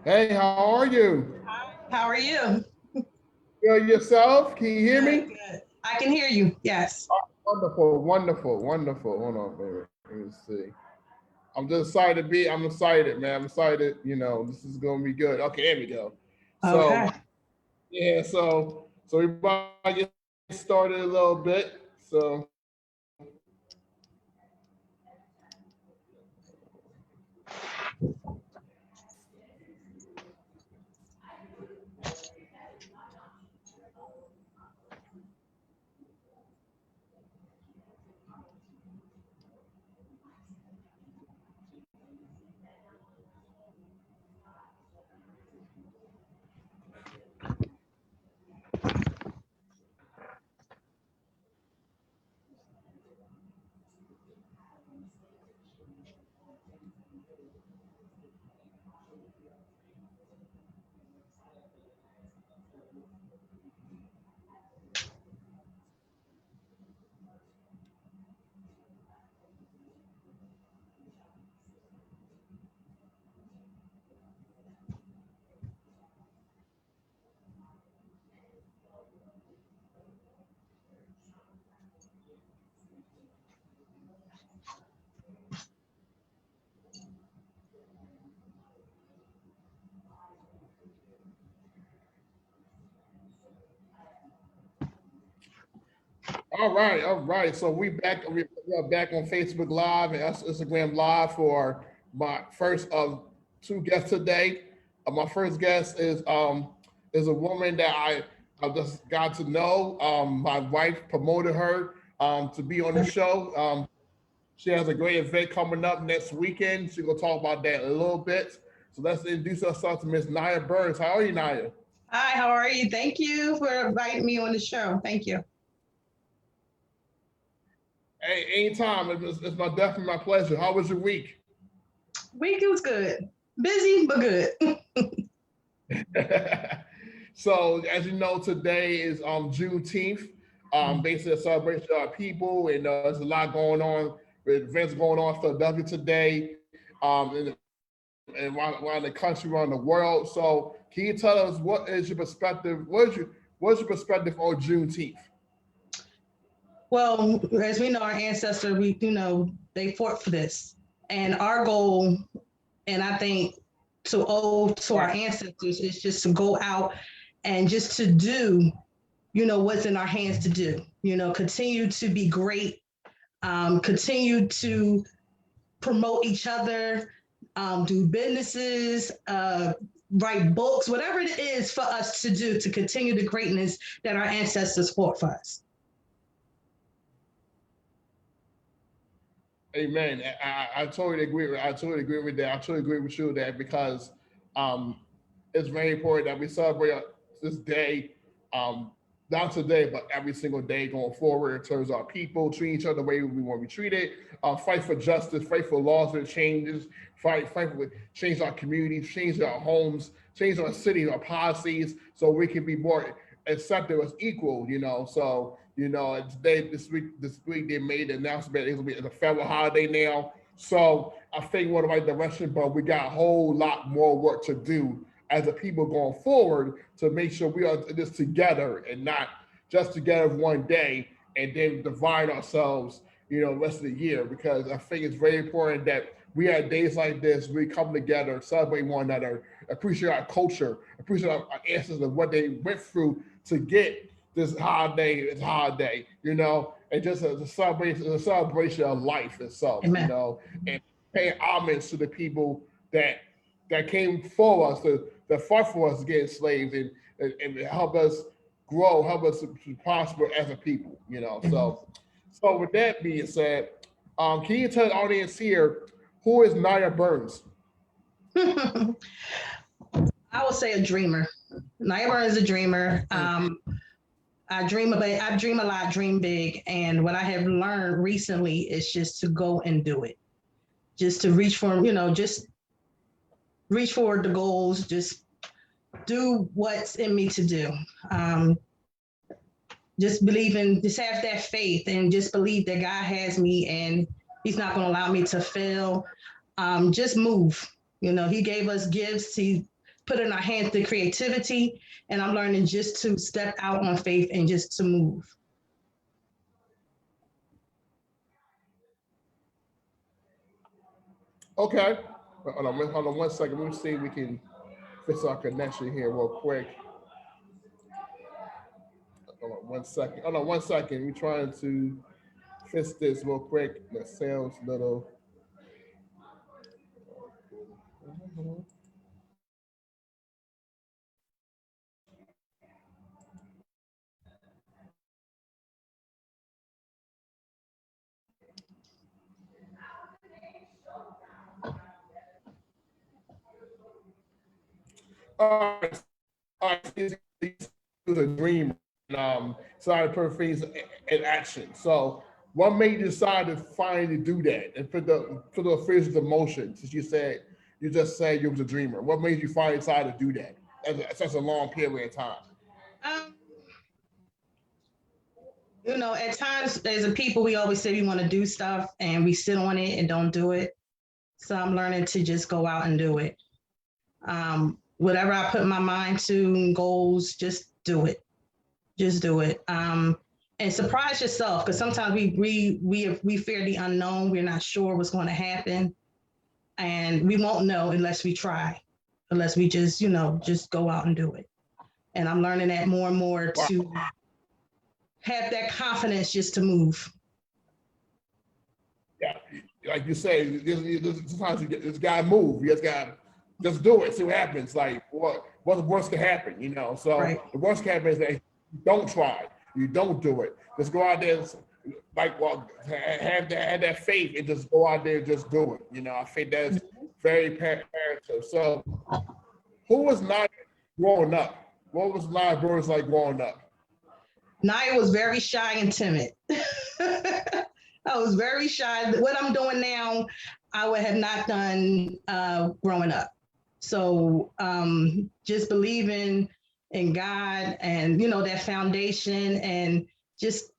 Hey, how are you? How are you? Good yourself? Can you hear Good, me? good. I can hear you. Yes. Wonderful, wonderful, wonderful. Hold on, baby. Let me see. I'm just excited to be. I'm excited, man. I'm excited. This is gonna be good. Okay, there we go. So Okay. yeah, so we about to get started a little bit. So all right. So we back. We are back on Facebook Live and Instagram Live for my first of two guests today. My first guest is a woman that I just got to know. My wife promoted her to be on the show. She has a great event coming up next weekend. She's gonna talk about that in a little bit. So let's introduce ourselves to Miss Nya Burns. How are you, Nya? Hi, how are you? Thank you for inviting me on the show. Thank you. Hey, anytime. It's my definitely my pleasure. How was your week? Week was good. Busy, but good. So, as you know, today is Juneteenth. Basically a celebration of our people, and there's a lot going on. With events going on in Philadelphia today, and around the country, around the world. So, can you tell us what is your perspective? What's your perspective on Juneteenth? Well, as we know, our ancestors, they fought for this. And our goal, and I think to owe to our Right. ancestors, is just to go out and just to do, what's in our hands to do. Continue to be great, continue to promote each other, do businesses, write books, whatever it is for us to do to continue the greatness that our ancestors fought for us. Amen. I totally agree. I totally agree with that. I totally agree with you with that because um, it's very important that we celebrate this day, um, not today, but every single day going forward in terms of our people treating each other the way we want to be treated, fight for justice, fight for laws that changes, fight for change our communities, change our homes, change our cities, our policies, so we can be more accepted as equal. So today this week they made the announcement it's gonna be a federal holiday now. So I think we're in the right direction, but we got a whole lot more work to do as a people going forward to make sure we are in this together and not just together one day and then divide ourselves, the rest of the year. Because I think it's very important that we have days like this, we come together, celebrate one another, appreciate our culture, appreciate our ancestors and what they went through to get this holiday, and just a celebration of life itself, Amen. and paying homage to the people that came for us, that fought for us against slaves and help us grow, help us to prosper as a people, So with that being said, can you tell the audience here who is Nya Burns? I would say a dreamer. Nya Burns is a dreamer. I dream a lot, dream big. And what I have learned recently is just to go and do it. Just to reach for, just reach for the goals, just do what's in me to do. Um, just believe in, just have that faith and just believe that God has me and He's not going to allow me to fail. Just move. He gave us gifts. He put in our hands the creativity, and I'm learning just to step out on faith and just to move. Okay. Hold on 1 second. Let me see if we can fix our connection here real quick. Hold on 1 second. Hold on 1 second. We're trying to fix this real quick. That sounds a little. All right. All right. He was a dreamer. Started put things in action. So, what made you decide to finally do that and put the fears into motion? Since you just said you was a dreamer. What made you finally decide to do that? Such a long period of time. Um, at times as a people, we always say we want to do stuff and we sit on it and don't do it. So I'm learning to just go out and do it. Whatever I put my mind to, goals, just do it. Just do it. And surprise yourself, because sometimes we fear the unknown. We're not sure what's going to happen, and we won't know unless we try, unless we just go out and do it. And I'm learning that more and more Wow. to have that confidence just to move. Yeah, like you say, sometimes this guy move. You just got just do it. See what happens. Like what the worst can happen, So Right. the worst can happen is that you don't try, you don't do it. Just go out there, have that faith and just go out there and just do it. I think that's very imperative. So, who was not growing up? What was Nya Burns like growing up? Nya was very shy and timid. I was very shy. What I'm doing now, I would have not done growing up. So just believing in God and that foundation, and just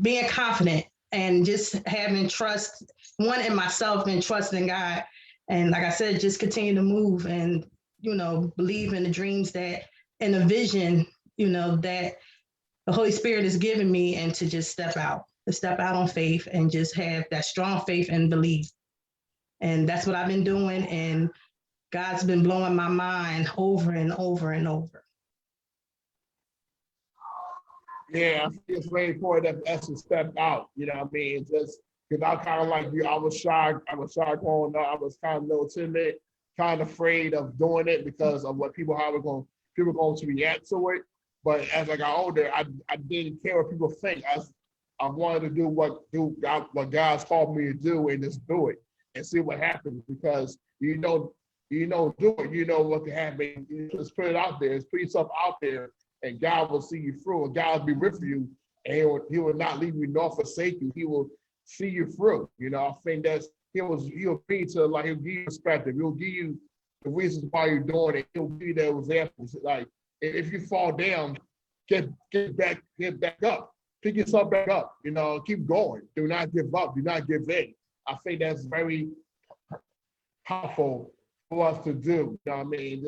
being confident and just having trust, one in myself and trust in God. And like I said, just continue to move and believe in the dreams that and the vision that the Holy Spirit has given me, and to just step out on faith and just have that strong faith and belief. And that's what I've been doing. And God's been blowing my mind over and over and over. Yeah, I think it's very important that us to step out. What I mean? Just because I kind of like you, I was shy. I was shy growing up. I was kind of a little timid, kind of afraid of doing it because of what people going to react to it. But as I got older, I didn't care what people think. I wanted to do what God's called me to do and just do it and see what happens, because do it. You know what can happen. You just put it out there. Just put yourself out there, and God will see you through. And God will be with you, and He will not leave you nor forsake you. He will see you through. I think he'll be to he'll give you perspective. He'll give you the reasons why you're doing it. He'll give you the examples. Like if you fall down, get back up. Pick yourself back up. Keep going. Do not give up. Do not give in. I think that's very powerful for us to do. You know what I mean?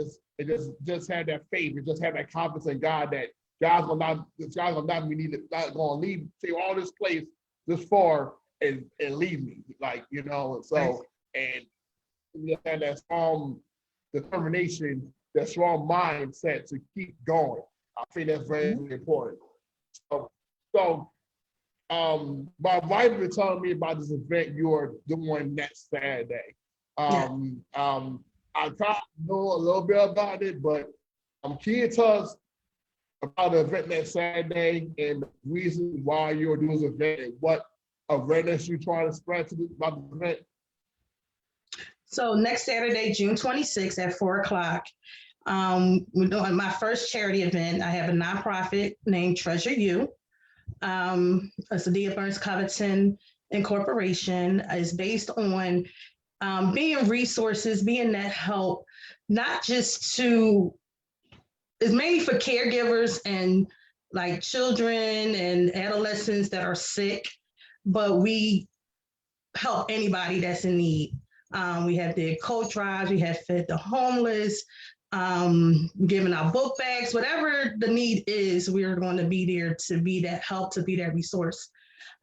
Just have that faith and just have that confidence in God that God's gonna not gonna leave, take all this place this far and leave me. And so and you have that strong determination, that strong mindset to keep going. I think that's very, very important. So my wife was telling me about this event you are doing next Saturday. I kind of know a little bit about it, but can you tell us about the event next Saturday and the reason why you're doing this event and what awareness you're trying to spread about the event? So next Saturday, June 26th at 4:00, we're doing my first charity event. I have a nonprofit named Treasure You. It's a Nya Burns Coveton Incorporation. Is based on being resources, being that help, not just it's mainly for caregivers and like children and adolescents that are sick, but we help anybody that's in need. We have the coat drives, we have fed the homeless, giving out book bags, whatever the need is, we're going to be there to be that help, to be that resource.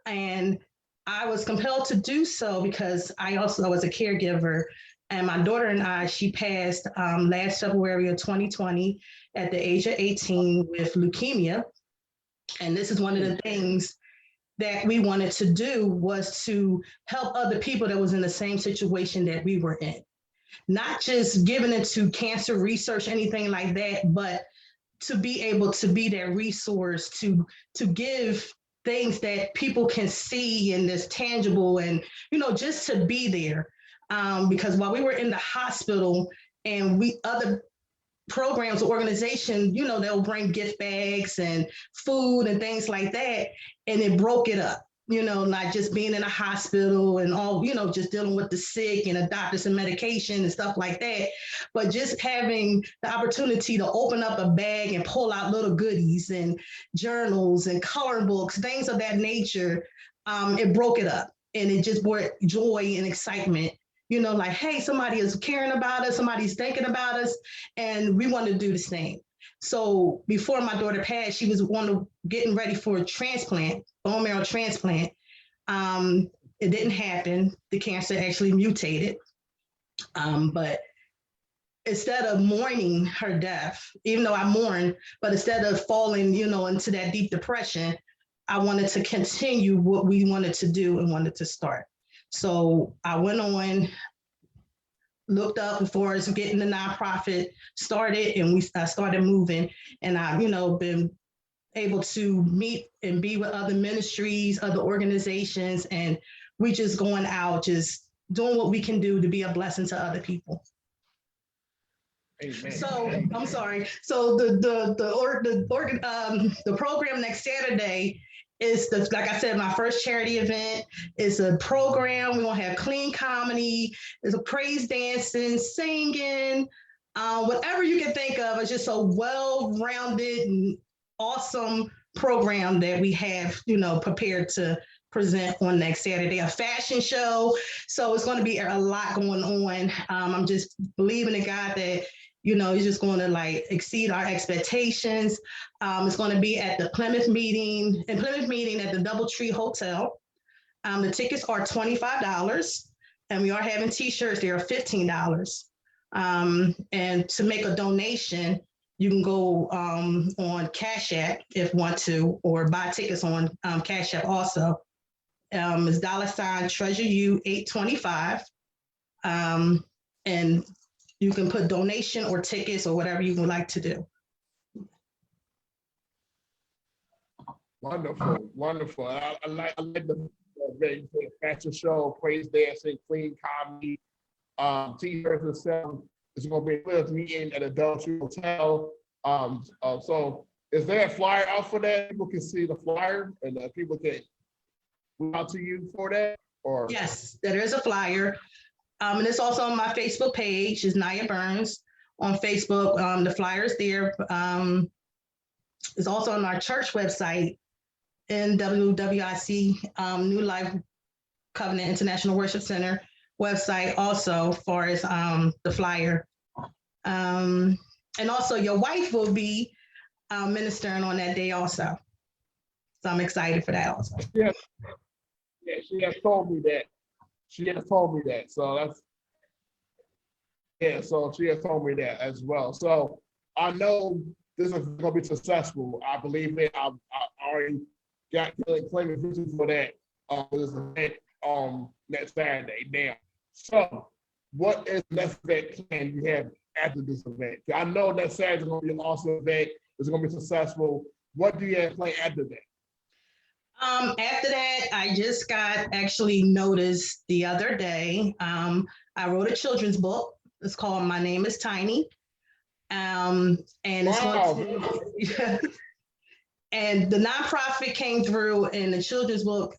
And I was compelled to do so because I also was a caregiver. And my daughter and I, she passed last February of 2020 at the age of 18 with leukemia. And this is one of the things that we wanted to do, was to help other people that was in the same situation that we were in. Not just giving it to cancer research, anything like that, but to be able to be that resource, to give things that people can see and that's tangible, and just to be there. Because while we were in the hospital, and we other programs or organizations, they'll bring gift bags and food and things like that, and it broke it up. Not just being in a hospital and all, just dealing with the sick and the doctors and medication and stuff like that, but just having the opportunity to open up a bag and pull out little goodies and journals and coloring books, things of that nature. It broke it up, and it just brought joy and excitement. Like, hey, somebody is caring about us, somebody's thinking about us, and we want to do the same. So before my daughter passed, she was getting ready for a transplant, bone marrow transplant. It didn't happen. The cancer actually mutated. But instead of mourning her death, even though I mourned, but instead of falling, into that deep depression, I wanted to continue what we wanted to do and wanted to start. So I went on, looked up as far as getting the nonprofit started, and I started moving, and I've, been able to meet and be with other ministries, other organizations, and we just going out, just doing what we can do to be a blessing to other people. Amen. So I'm sorry. So the program next Saturday is like I said, my first charity event. It's a program. We're gonna have clean comedy. There's a praise dancing, singing, whatever you can think of. It's just a well-rounded and awesome program that we have, prepared to present on next Saturday. A fashion show. So it's going to be a lot going on. I'm just believing in God that he's just going to exceed our expectations. It's going to be at the Plymouth meeting at the DoubleTree Hotel. The tickets are $25, and we are having t-shirts. They are $15. And to make a donation, you can go on Cash App if you want to, or buy tickets on Cash App also. It's $TreasureU825. And you can put donation or tickets or whatever you would like to do. Wonderful, wonderful. I like the fashion show, praise dancing, clean comedy, t-shirts and stuff. It's going to be a Plymouth meeting at a DoubleTree Hotel. So is there a flyer out for that? People can see the flyer, and people can reach out to you for that? Or yes, there is a flyer. And it's also on my Facebook page, is Nya Burns on Facebook. The flyer's there. It's also on our church website, NWWIC, New Life Covenant International Worship Center website also, as far as the flyer. And also your wife will be ministering on that day also. So I'm excited for that also. yeah, she has told me that. So so she has told me that as well. So I know this is going to be successful. I believe it. I already got claiming vision for that this event next Saturday. Now, so what is the next event plan you have after this event? I know that Saturday is going to be an awesome event. It's going to be successful. What do you have planned after that? After that, I just got actually noticed the other day. I wrote a children's book. It's called My Name is Tiny. And it's going to, and the nonprofit came through, and the children's book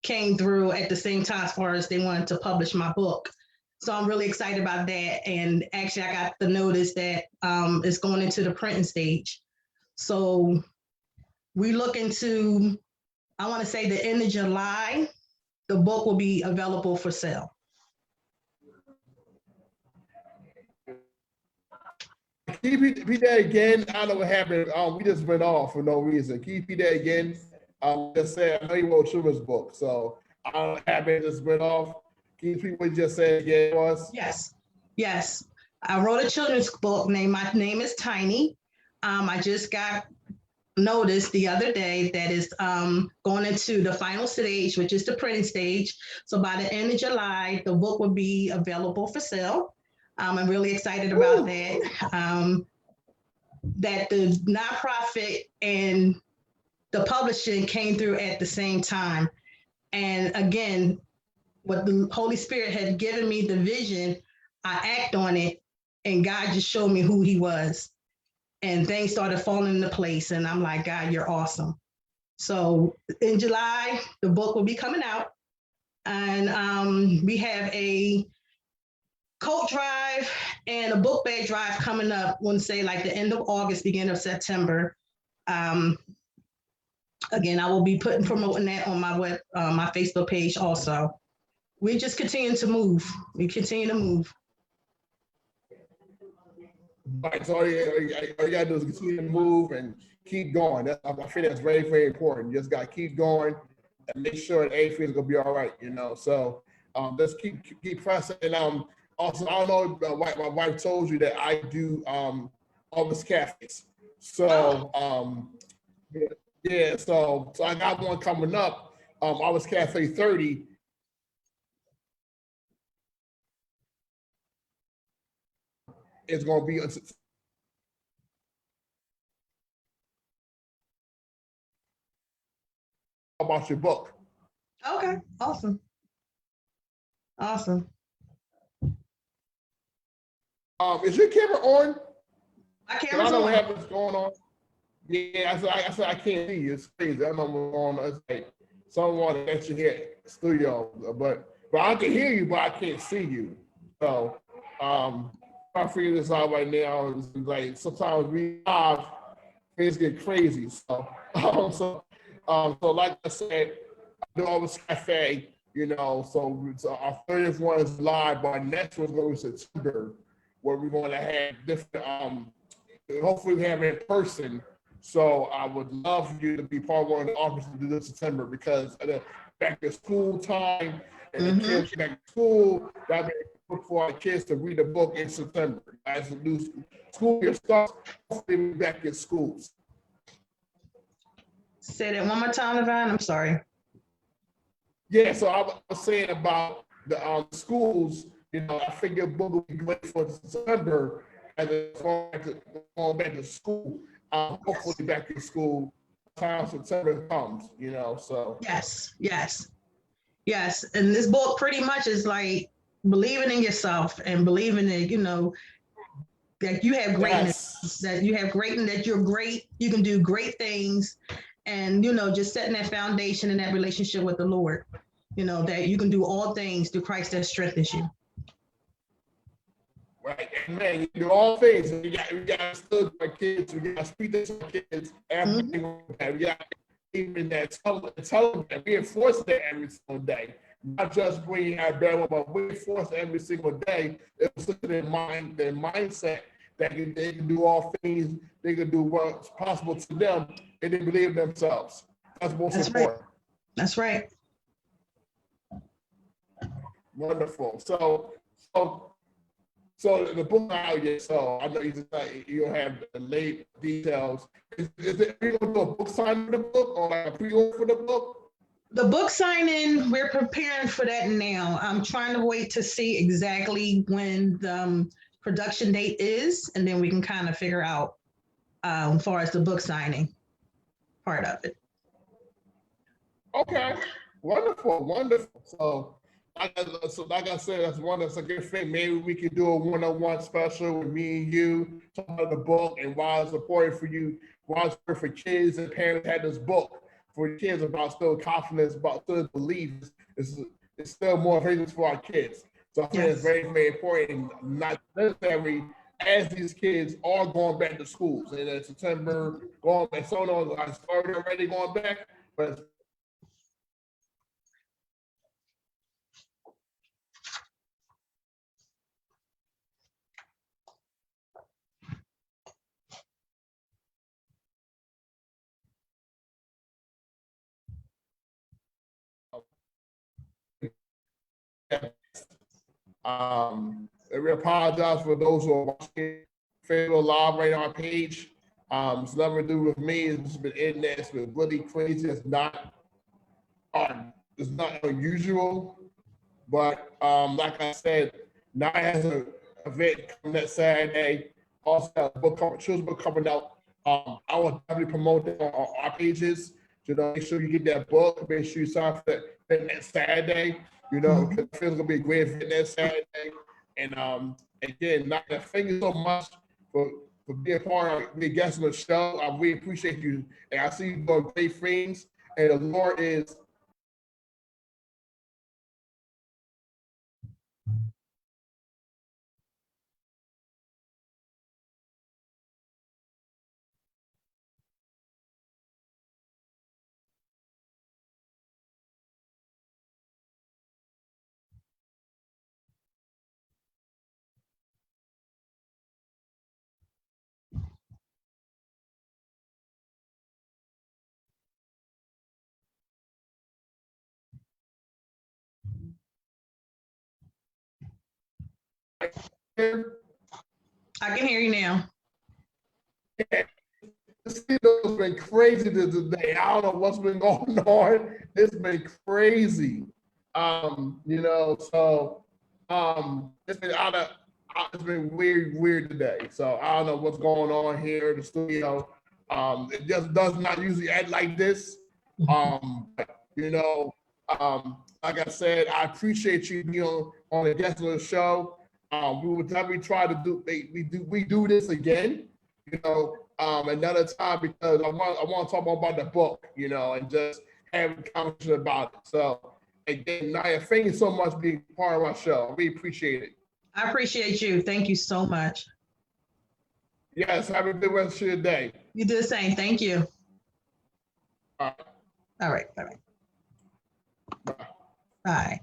came through at the same time, as far as they wanted to publish my book. So I'm really excited about that. And actually, I got the notice that it's going into the printing stage. So we look into, I want to say the end of July, the book will be available for sale. Can you repeat that again? I don't know what happened. We just went off for no reason. Can you repeat that again? Just said, I know you wrote Truman's book, so I don't know what happened. Just went off. Can you repeat what you just said again for us? Yes, yes. I wrote a children's book named My Name is Tiny. I just got notice the other day that is going into the final stage, which is the printing stage. So by the end of July, the book will be available for sale. I'm really excited about that. That the nonprofit and the publishing came through at the same time. And again, what the Holy Spirit had given me the vision, I act on it, and God just showed me who He was. And things started falling into place. And I'm like, God, you're awesome. So in July, the book will be coming out. And we have a coat drive and a book bag drive coming up, I want to say like the end of August, beginning of September. Again, I will be promoting that on my Facebook page also. We just continue to move. We continue to move. Right, so all you gotta do is continue to move and keep going. I feel that's very, very important. You just gotta keep going and make sure that everything's gonna be all right, you know. So let's keep pressing. And also, I don't know, my wife told you that I do Office Cafes. So yeah, so I got one coming up, Office Cafe 30. It's gonna be about your book. Okay, awesome. Awesome. Is your camera on? My I camera's don't know what on. happens going on. Yeah, I said I can't see you. It's crazy. I don't know what's going on. It's like someone that you here studio, but I can hear you, but I can't see you. So I figure this out right now. It's like sometimes we live, things get crazy. So so like I said, I do Always Cafe, you know. So our 30th one is live, but our next one's going to be September, where we're going to have different hopefully we have it in person. So I would love for you to be part of one of the officers to do this September because of the back to school time and the kids back to school. That means look for our kids to read a book in September. As the new school year starts, hopefully we're back in schools. Say that one more time, Yvonne. I'm sorry. Yeah, so I was saying about the schools, you know, I figure a book will be great for September and then going back to school. Hopefully back to school time September comes, you know, so. Yes, yes, yes. And this book pretty much is like believing in yourself and believing that, you know, that you have greatness, Yes. that you have greatness, that you're great, you can do great things. And, you know, just setting that foundation and that relationship with the Lord, you know, that you can do all things through Christ that strengthens you. Right, and man, you do all things. We got still our kids. We got to speak to our kids. Everything we got even that tell them reinforce that every single day. Not just bringing our bear, but reinforce every single day. It's their mindset that they can do all things. They can do what's possible to them, and they believe themselves. That's most important. Right. That's right. Wonderful. So the book out yet, so I know you don't have the late details. Are you gonna do a book signing for the book or like a pre-order for the book? The book signing, we're preparing for that now. I'm trying to wait to see exactly when the production date is, and then we can kind of figure out as far as the book signing part of it. Okay, wonderful, wonderful. So like I said, that's a good thing. Maybe we could do a one-on-one special with me and you, talk about the book and why it's important for you, why it's important for kids and parents had this book for kids about still confidence, about still belief. It's still more famous for our kids. So I think it's very, very important, not necessarily as these kids are going back to schools. And in September, going back, so on, I started already going back, but And we apologize for those who are watching Facebook Live right on our page. It's nothing to do with me. It's just been in there. It's been really crazy. It's not unusual. But like I said, Nya has an event coming that Saturday. Also, a children's book coming out. I will definitely promote it on our pages. You know, make sure you get that book. Make sure you sign for that event that Saturday. You know, because I feel it's gonna be a great event that Saturday. And again, Nya, thank you so much for being part of being a guest on the show. I really appreciate you, and I see you doing great things. And the Lord is. I can hear you now. This video's been crazy today. I don't know what's been going on. It's been crazy. You know, so it's been weird today. So I don't know what's going on here in the studio. It just does not usually act like this. You know, like I said, I appreciate you being on the guest of the show. We will definitely try to we do this again, you know, another time, because I want to talk more about the book, you know, and just have a conversation about it. So again, Nya, thank you so much for being part of our show. We appreciate it. I appreciate you. Thank you so much. Yes, have a good rest of your day. You do the same. Thank you. All right. All right. Bye. Bye. Bye.